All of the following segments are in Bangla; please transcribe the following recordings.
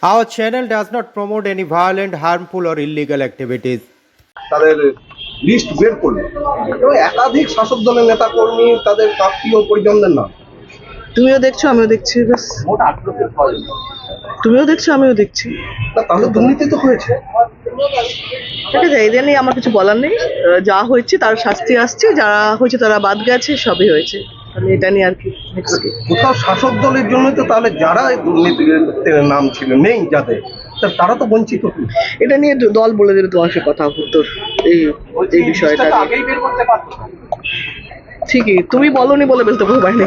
Our channel does not promote any violent, harmful, or illegal activities. তাদের লিস্ট বের করলো এবং একাধিক শাসক দলের নেতা কর্মী তাদের আত্মীয় পরিজনদের নাম। তুমিও দেখছো আমিও দেখছি, ব্যাস। মোট 8 লক্ষের তুমিও দেখছো আমিও দেখছি। তাহলে দুর্নীতি তো হয়েছে। ঠিক আছে, এদের নিয়ে আমার কিছু বলার নেই। যা হয়েছে তার শাস্তি আসছে, যারা হয়েছে তারা বাদ গেছে, সবই হয়েছে। তাহলে এটা নিয়ে আর কি নেক্সট কি? কোথাও শাসক দলের জন্য তো তাহলে যারা এই দুর্নীতির নাম ছিল নেই যাদের, তারা তো বঞ্চিত। এটা নিয়ে দল বলে দেবে তোমার সাথে কথা তোর এই বিষয়টা আগেই বের করতে পারতো। ঠিকই, তুমি বলনি বলে বলতে পারবে।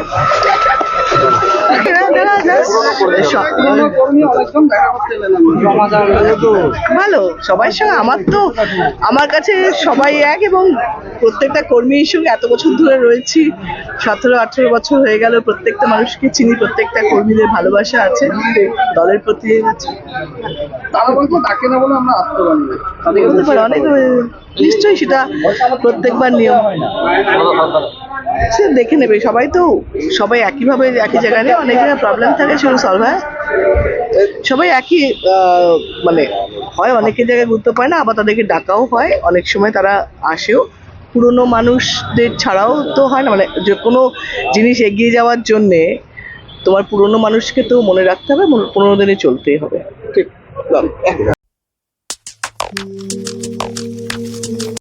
ভালো সবার সঙ্গে আমার কাছে সবাই এক, এবং প্রত্যেকটা কর্মীর সঙ্গে এত বছর ধরে রয়েছি, 17-18 বছর হয়ে গেল। প্রত্যেকটা মানুষকে চিনি, প্রত্যেকটা কর্মীদের ভালোবাসা আছে, দলের প্রতি আছে। তারা বলতো ডাকে না বলে আমরা আসতে পারি না। হতে পারে, অনেক নিশ্চয়ই সেটা প্রত্যেকবার নিয়ম সে দেখে নেবে। সবাই একইভাবে একই জায়গায় নেই, অনেক জায়গায় প্রবলেম থাকে, সেগুলো সলভ হয়। সবাই একই মানে হয় অনেকের জায়গায় গুরুত্ব পায় না, আবার তাদেরকে ডাকাও হয়, অনেক সময় তারা আসেও। পুরনো মানুষদের ছাড়াও তো হয় না, মানে যে কোনো জিনিস এগিয়ে যাওয়ার জন্যে তোমার পুরনো মানুষকে তো মনে রাখতে হবে, 15 দিনে চলতেই হবে। ঠিক।